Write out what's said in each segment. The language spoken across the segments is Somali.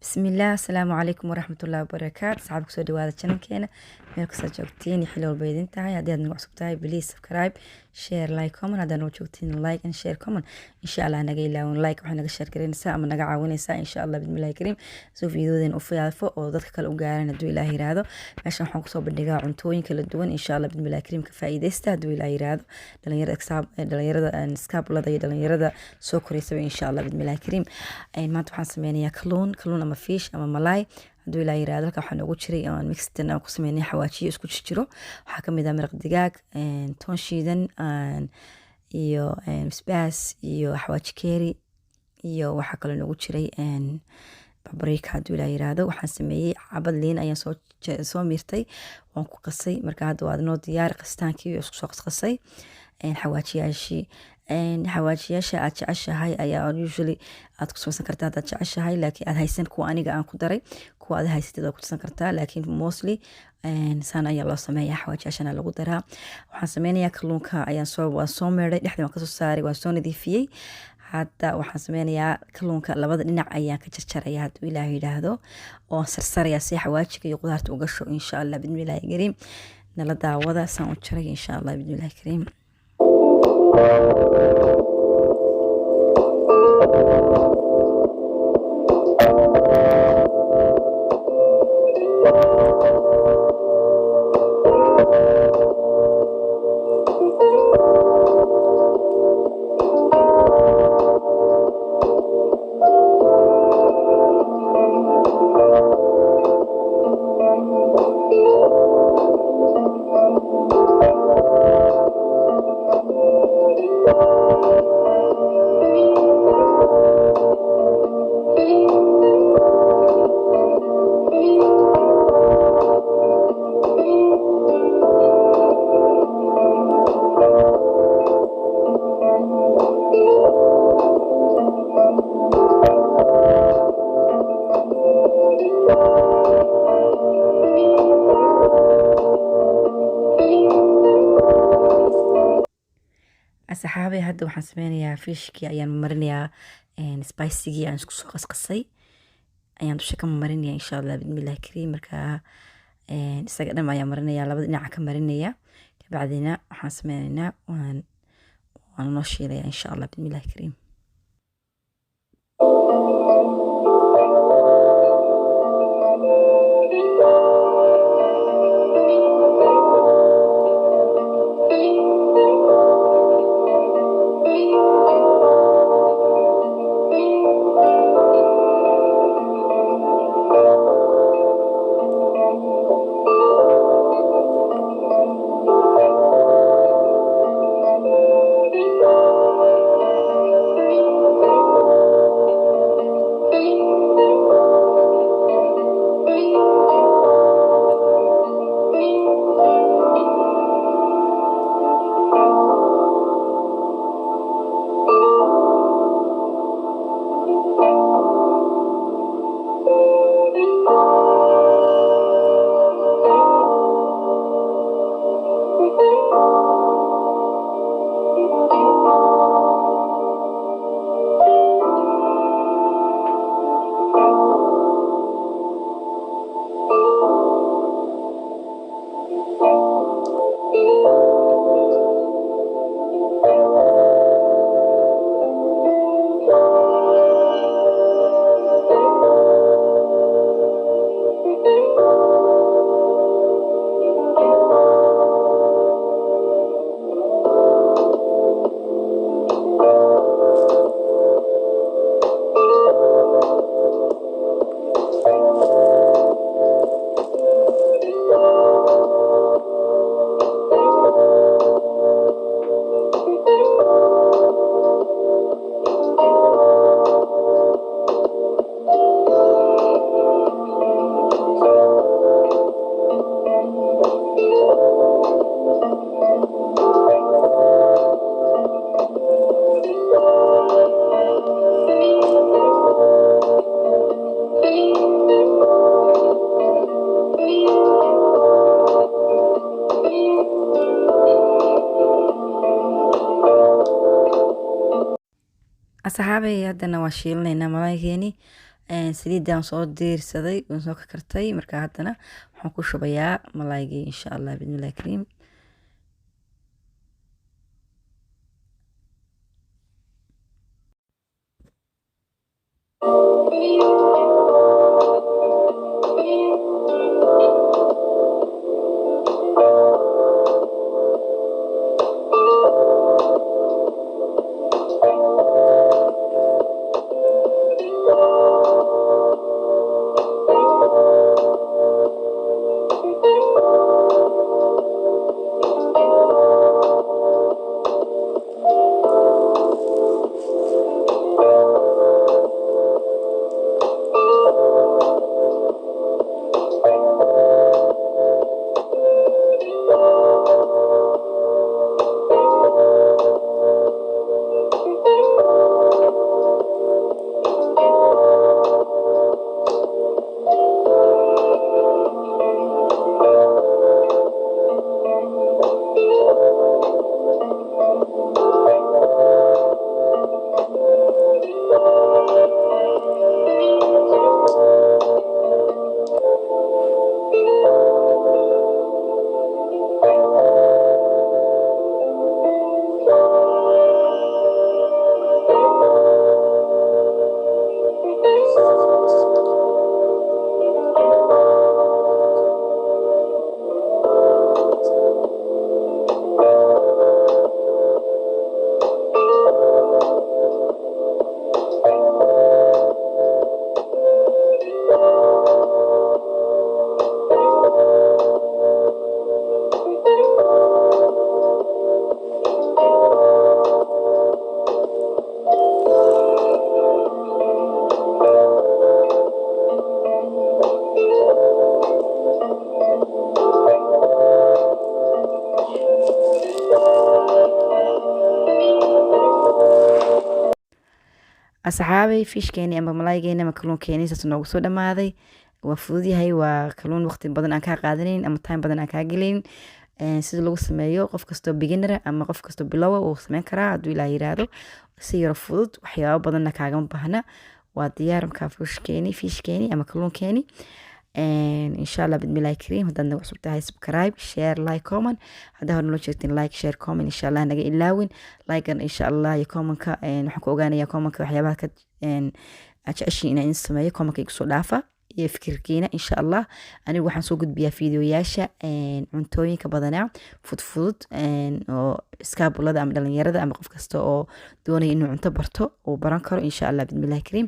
Bismillah, asalaamu calaykum waraxmatullaahi wabarakaatu. Saxaabka soo dhawaada channelkeena meel kasta joogtiin iyo xilli walba idin tahay. Haddii aad nagu cusub tahay, please subscribe, share, like, comment. Haddii nagu joogtiin, like and share, comment. Insha Allah naga ilaawin like waxay naga share gareynaysaa ama naga caawinaysaa insha Allah bismillahi kariim. Soo fiidiyoodeen u faafo oo dadka kale u gaaran hadduu Ilaahay yiraahdo. Meeshan waxaan kusoo bandhigaa cuntooyin kala duwan insha Allah bismillahi kariim ka faa'iideysta hadduu Ilaahay yiraahdo. Dhalinyarada iskaabulada iyo dhalinyarada soo koraysa insha Allah bismillahi kariim. Maanta waxaan sameynayaa kalluun ama fish ama malay hadduu ilaa yiraahdo. Halka waxaan ugu jiray aan mixtan aan ku sameynay xawaajiyo isku jiro. Waxaa ka mid ah maraq digaag, toon shiidan, iyo basbaas iyo xawaaji keeri iyo waxaa kale ugu jiray paprika hadduu ilaa yiraahdo. Waxaan sameeyay xabad liin ayaan soo miirtay waan ku qasay. Marka hadda waa noo diyaar qastaankii isku soo qasay xawaajiyaasha aad jeceshahay ayaa usually aad ku sameysan kartaa haddaad jeceshahay, laakiin aad haysan kuwa aniga aan ku daray kuwa aad haysatid ku tusan kartaa, laakiin mostly saan ayaa loo sameeyaa. xawaajiyaashana lagu daraa. Waxaan sameynayaa kalluunka waan soo meeray, dhexda waan kasoo saaray, waan soo nadiifiyey. Hadda waxaan sameynayaa kalluunka labada dhinac ayaan ka jarjaraya hadduu ilaahay yidhaahdo, oo sarsaraya si xawaajiga iyo qudaarta u gasho insha Allah bismillahi kariim. Nala daawada saan u jaray insha Allah bismillahi kariim. Asxaabay, hadda waxaan sameynayaa fishkii ayaan marinayaa spicigii aan isku soo qasqasay ayaan dusha ka marinayaa insha Allah bismillahi kariim. Marka isaga dhan ayaan marinayaa, labada dhinac ka marinayaa. Kabacdina waxaan sameynaynaa waan noo shiilayaa insha Allah bismillahi kariim. asxaabay haddana waa shiilanaynaa malaaygeenii saliidaan soo diirsaday waan soo ka kartay marka haddana waxaan ku shubayaa malaygii insha allah bismillahi kariim. asxaabay fishkeeni ama malaaygeeni ama kalluunkeeni saas noogu soo dhamaaday. waa fudud yahay, waa kalluun waqti badan aan kaa qaadanayn ama time badan aan kaa gelin. sida lagu sameeyo qof kastoo beginner ama qof kastoo bilowa uu sameyn karaa hadduu ilaa yiraahdo. si yaro fudud, waxyaabo badanna kaagama baahna. waa diyaar markaa fishkeeni ama kalluunkeeni. insha allah bismillahi kariim. haddaad nagu cusub tahay subscribe, share, like, comment. haddaa hore nolo jeegtiin like, share, comment insha allah naga ilaawin. likean insha allah iyo commonka waxaan ku ogaanayaa commonka waxyaabaha ka jeceshiin inaan idin sameeyo. commonka igu soo dhaafa iyo fikirkiina insha allah. anigu waxaan soo gudbiyaa fiidiyoyaasha cuntooyinka badanaa fudfudud oo iskaabulada ama dhalinyarada ama qof kasta oo doonaya inuu cunto barto uu baran karo insha allah bismillahi kariim.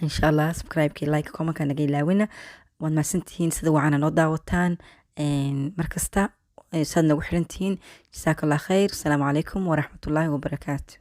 insha allah subscribe-kii, like, comment-ka naga ilaawina. waad mahadsantihiin sida wacana noo daawataan markasta saad nagu xirantihiin. jazaaka allah khayr. asalaamu calaykum waraxmatullaahi wabarakaatu.